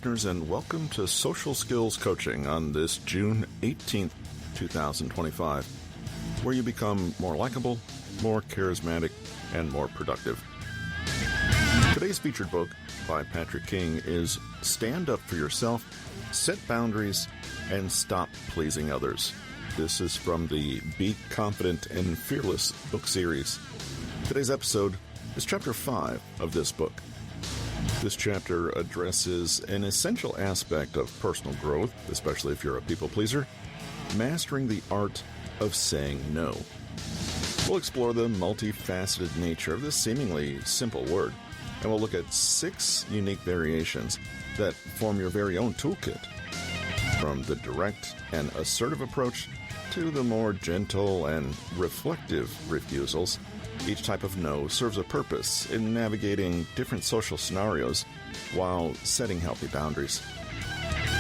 listeners, and welcome to Social Skills Coaching on this June 18th, 2025, where you become more likable, more charismatic, and more productive. Today's featured book by Patrick King is Stand Up for Yourself, Set Boundaries, and Stop Pleasing Others. This is from the Be Confident and Fearless book series. Today's episode is Chapter 5 of this book. This chapter addresses an essential aspect of personal growth, especially if you're a people pleaser: mastering the art of saying no. We'll explore the multifaceted nature of this seemingly simple word, and we'll look at 6 unique variations that form your very own toolkit. From the direct and assertive approach to the more gentle and reflective refusals, each type of no serves a purpose in navigating different social scenarios while setting healthy boundaries.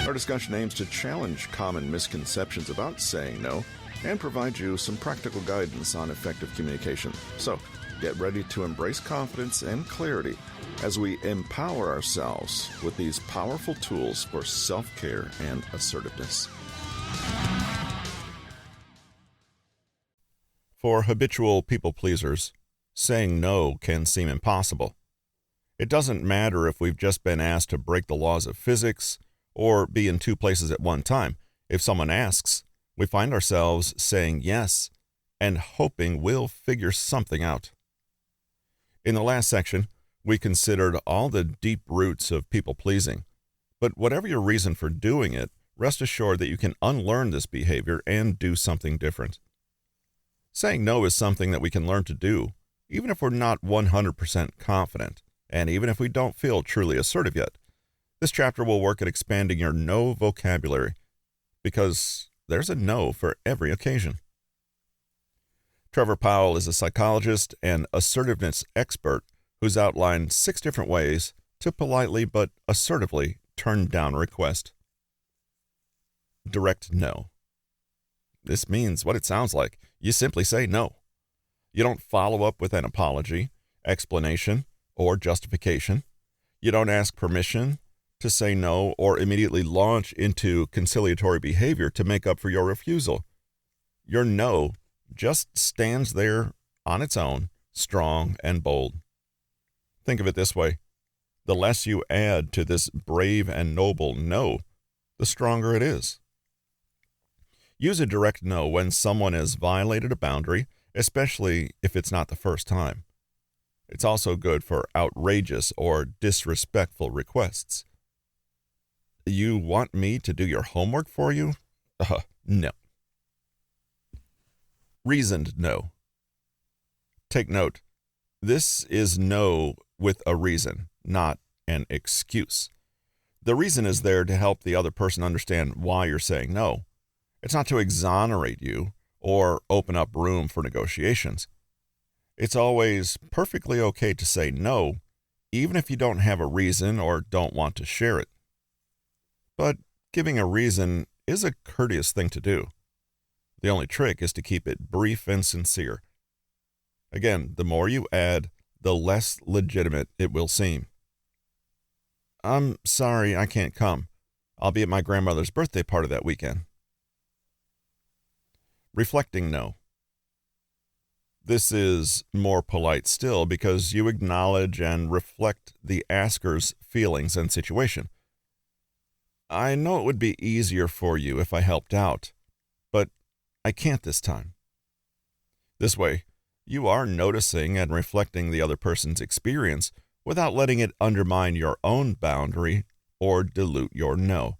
Our discussion aims to challenge common misconceptions about saying no and provide you some practical guidance on effective communication. So, get ready to embrace confidence and clarity as we empower ourselves with these powerful tools for self-care and assertiveness. For habitual people pleasers, saying no can seem impossible. It doesn't matter if we've just been asked to break the laws of physics or be in 2 places at one time. If someone asks, we find ourselves saying yes and hoping we'll figure something out. In the last section, we considered all the deep roots of people pleasing. But whatever your reason for doing it, rest assured that you can unlearn this behavior and do something different. Saying no is something that we can learn to do, even if we're not 100% confident, and even if we don't feel truly assertive yet. This chapter will work at expanding your no vocabulary, because there's a no for every occasion. Trevor Powell is a psychologist and assertiveness expert who's outlined 6 different ways to politely but assertively turn down a request. Direct no. This means what it sounds like. You simply say no. You don't follow up with an apology, explanation, or justification. You don't ask permission to say no or immediately launch into conciliatory behavior to make up for your refusal. Your no just stands there on its own, strong and bold. Think of it this way: the less you add to this brave and noble no, the stronger it is. Use a direct no when someone has violated a boundary, especially if it's not the first time. It's also good for outrageous or disrespectful requests. You want me to do your homework for you? No. Reasoned no. Take note, this is no with a reason, not an excuse. The reason is there to help the other person understand why you're saying no. It's not to exonerate you or open up room for negotiations. It's always perfectly okay to say no, even if you don't have a reason or don't want to share it. But giving a reason is a courteous thing to do. The only trick is to keep it brief and sincere. Again, the more you add, the less legitimate it will seem. I'm sorry I can't come. I'll be at my grandmother's birthday party that weekend. Reflecting no. This is more polite still because you acknowledge and reflect the asker's feelings and situation. I know it would be easier for you if I helped out, but I can't this time. This way, you are noticing and reflecting the other person's experience without letting it undermine your own boundary or dilute your no.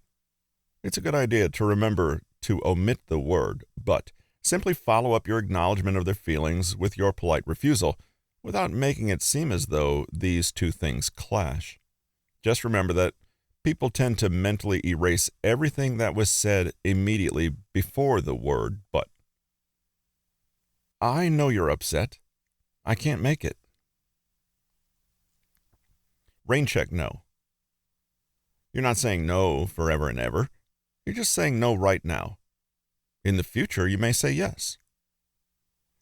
It's a good idea to remember to omit the word but. Simply follow up your acknowledgement of their feelings with your polite refusal without making it seem as though these 2 things clash. Just remember that people tend to mentally erase everything that was said immediately before the word but. I know you're upset. I can't make it. Raincheck NO. You're not saying no forever and ever. You're just saying no right now. In the future, you may say yes.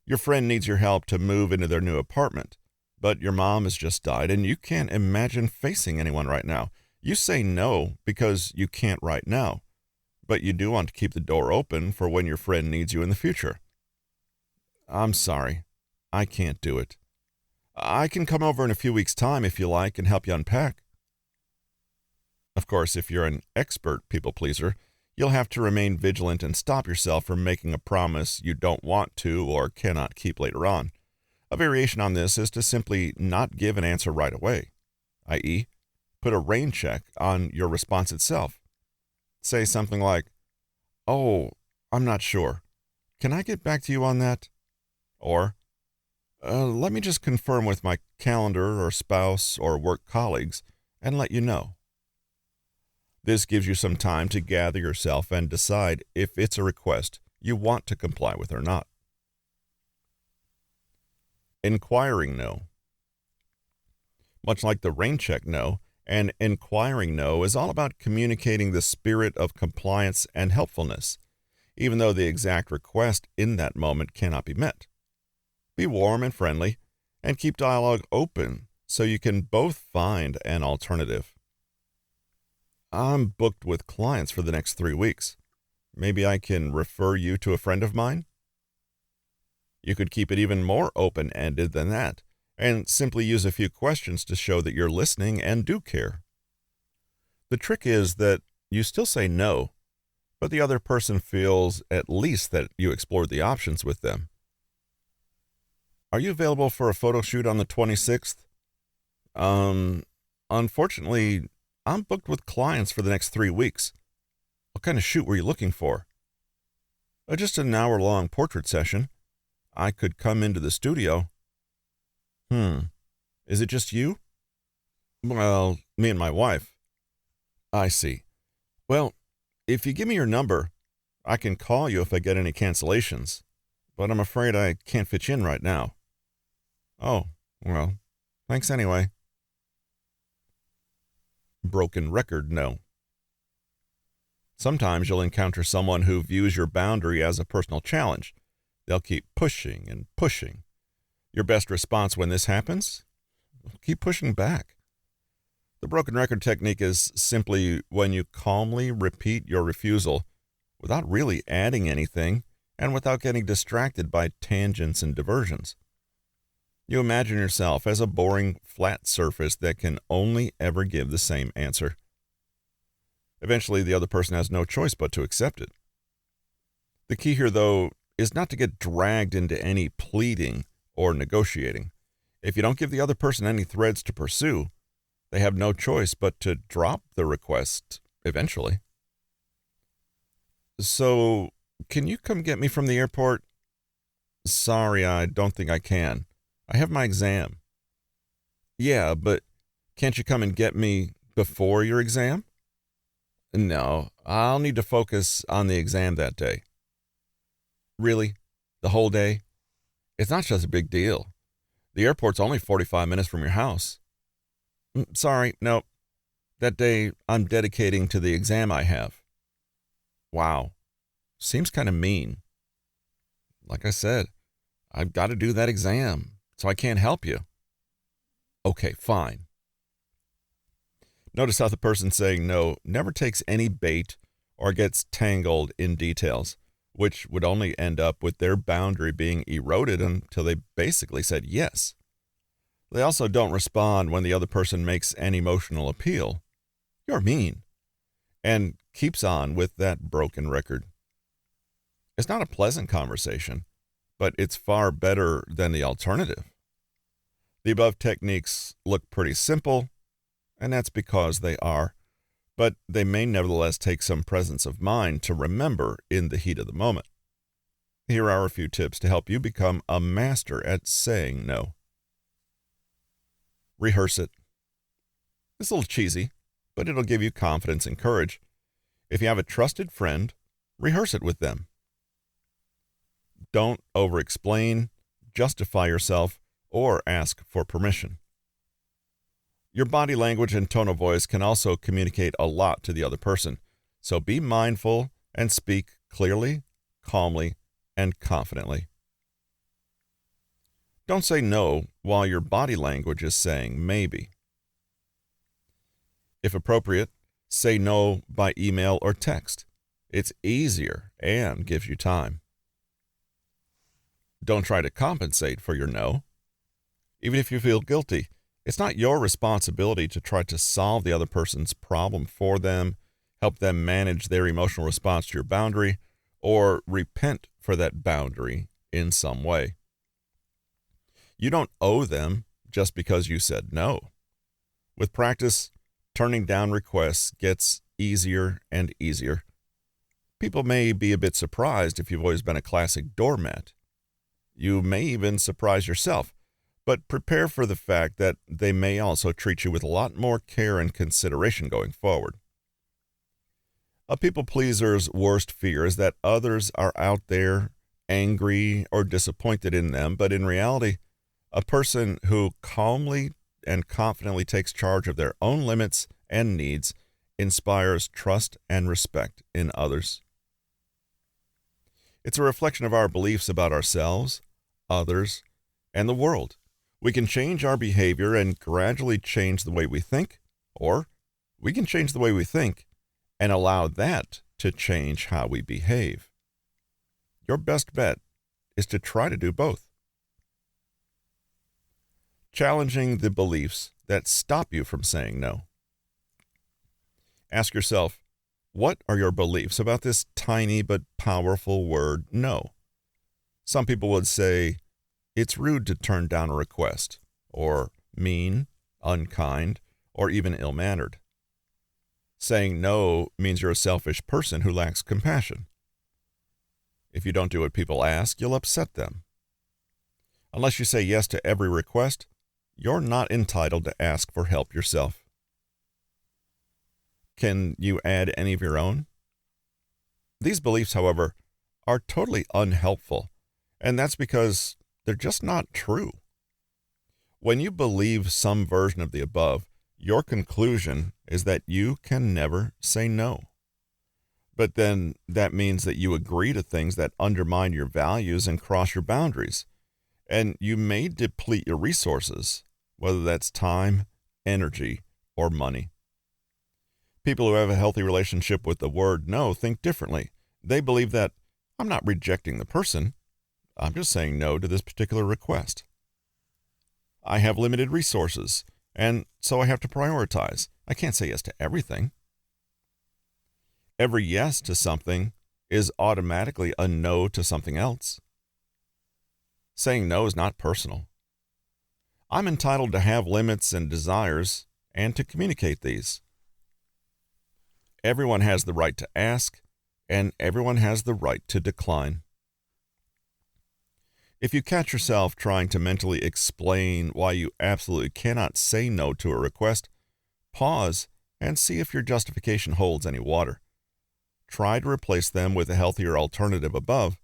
Your friend needs your help to move into their new apartment, but your mom has just died and you can't imagine facing anyone right now. You say no because you can't right now, but you do want to keep the door open for when your friend needs you in the future. I'm sorry, I can't do it. I can come over in a few weeks' time if you like and help you unpack. Of course, if you're an expert people pleaser, you'll have to remain vigilant and stop yourself from making a promise you don't want to or cannot keep later on. A variation on this is to simply not give an answer right away, i.e., put a rain check on your response itself. Say something like, "Oh, I'm not sure. Can I get back to you on that?" Or, "Let me just confirm with my calendar or spouse or work colleagues and let you know." This gives you some time to gather yourself and decide if it's a request you want to comply with or not. Enquiring no. Much like the Raincheck NO, an enquiring no is all about communicating the spirit of compliance and helpfulness, even though the exact request in that moment cannot be met. Be warm and friendly, and keep dialogue open so you can both find an alternative. I'm booked with clients for the next 3 weeks. Maybe I can refer you to a friend of mine? You could keep it even more open-ended than that, and simply use a few questions to show that you're listening and do care. The trick is that you still say no, but the other person feels at least that you explored the options with them. Are you available for a photo shoot on the 26th? Unfortunately, I'm booked with clients for the next 3 weeks. What kind of shoot were you looking for? Just an hour-long portrait session. I could come into the studio. Is it just you? Well, me and my wife. I see. Well, if you give me your number, I can call you if I get any cancellations, but I'm afraid I can't fit you in right now. Oh, well, thanks anyway. Broken record no. Sometimes you'll encounter someone who views your boundary as a personal challenge. They'll keep pushing and pushing. Your best response when this happens? Keep pushing back. The broken record technique is simply when you calmly repeat your refusal without really adding anything and without getting distracted by tangents and diversions. You imagine yourself as a boring, flat surface that can only ever give the same answer. Eventually, the other person has no choice but to accept it. The key here, though, is not to get dragged into any pleading or negotiating. If you don't give the other person any threads to pursue, they have no choice but to drop the request eventually. So, can you come get me from the airport? Sorry, I don't think I can. I have my exam. Yeah, but can't you come and get me before your exam? No, I'll need to focus on the exam that day. Really? The whole day? It's not such a big deal. The airport's only 45 minutes from your house. Sorry, no. That day I'm dedicating to the exam I have. Wow. Seems kind of mean. Like I said, I've got to do that exam, so I can't help you. Okay, fine. Notice how the person saying no never takes any bait or gets tangled in details, which would only end up with their boundary being eroded until they basically said yes. They also don't respond when the other person makes an emotional appeal. You're mean. And keeps on with that broken record. It's not a pleasant conversation, but it's far better than the alternative. The above techniques look pretty simple, and that's because they are, but they may nevertheless take some presence of mind to remember in the heat of the moment. Here are a few tips to help you become a master at saying no. Rehearse it. It's a little cheesy, but it'll give you confidence and courage. If you have a trusted friend, rehearse it with them. Don't over-explain, justify yourself, or ask for permission. Your body language and tone of voice can also communicate a lot to the other person, so be mindful and speak clearly, calmly, and confidently. Don't say no while your body language is saying maybe. If appropriate, say no by email or text. It's easier and gives you time. Don't try to compensate for your no. Even if you feel guilty, it's not your responsibility to try to solve the other person's problem for them, help them manage their emotional response to your boundary, or repent for that boundary in some way. You don't owe them just because you said no. With practice, turning down requests gets easier and easier. People may be a bit surprised if you've always been a classic doormat. You may even surprise yourself, but prepare for the fact that they may also treat you with a lot more care and consideration going forward. A people pleaser's worst fear is that others are out there angry or disappointed in them, but in reality, a person who calmly and confidently takes charge of their own limits and needs inspires trust and respect in others. It's a reflection of our beliefs about ourselves, others, and the world. We can change our behavior and gradually change the way we think, or we can change the way we think and allow that to change how we behave. Your best bet is to try to do both. Challenging the beliefs that stop you from saying no. Ask yourself, what are your beliefs about this tiny but powerful word no? Some people would say, it's rude to turn down a request, or mean, unkind, or even ill-mannered. Saying no means you're a selfish person who lacks compassion. If you don't do what people ask, you'll upset them. Unless you say yes to every request, you're not entitled to ask for help yourself. Can you add any of your own? These beliefs, however, are totally unhelpful, and that's because they're just not true. When you believe some version of the above, your conclusion is that you can never say no. But then that means that you agree to things that undermine your values and cross your boundaries, and you may deplete your resources, whether that's time, energy, or money. People who have a healthy relationship with the word no think differently. They believe that I'm not rejecting the person. I'm just saying no to this particular request. I have limited resources, and so I have to prioritize. I can't say yes to everything. Every yes to something is automatically a no to something else. Saying no is not personal. I'm entitled to have limits and desires and to communicate these. Everyone has the right to ask, and everyone has the right to decline. If you catch yourself trying to mentally explain why you absolutely cannot say no to a request, pause and see if your justification holds any water. Try to replace them with a healthier alternative above,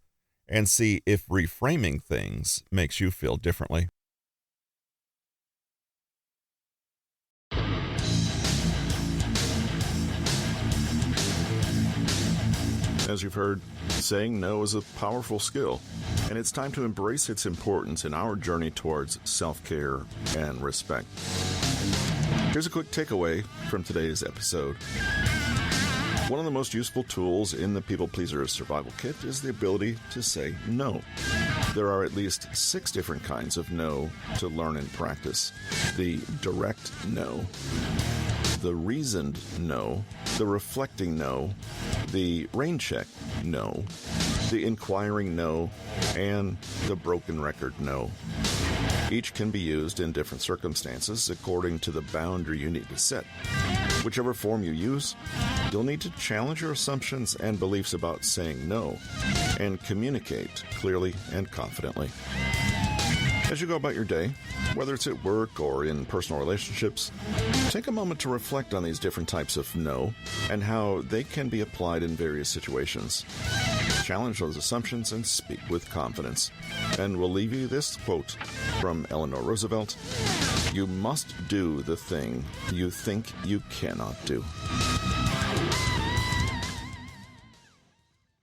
and see if reframing things makes you feel differently. As you've heard, saying no is a powerful skill, and it's time to embrace its importance in our journey towards self-care and respect. Here's a quick takeaway from today's episode. One of the most useful tools in the People Pleaser Survival Kit is the ability to say no. There are at least 6 different kinds of no to learn and practice. The direct no, the reasoned no, the reflecting no, the Raincheck NO, the Enquiring NO, and the broken record no. Each can be used in different circumstances according to the boundary you need to set. Whichever form you use, you'll need to challenge your assumptions and beliefs about saying no and communicate clearly and confidently. As you go about your day, whether it's at work or in personal relationships, take a moment to reflect on these different types of no and how they can be applied in various situations. Challenge those assumptions and speak with confidence. And we'll leave you this quote from Eleanor Roosevelt: "You must do the thing you think you cannot do."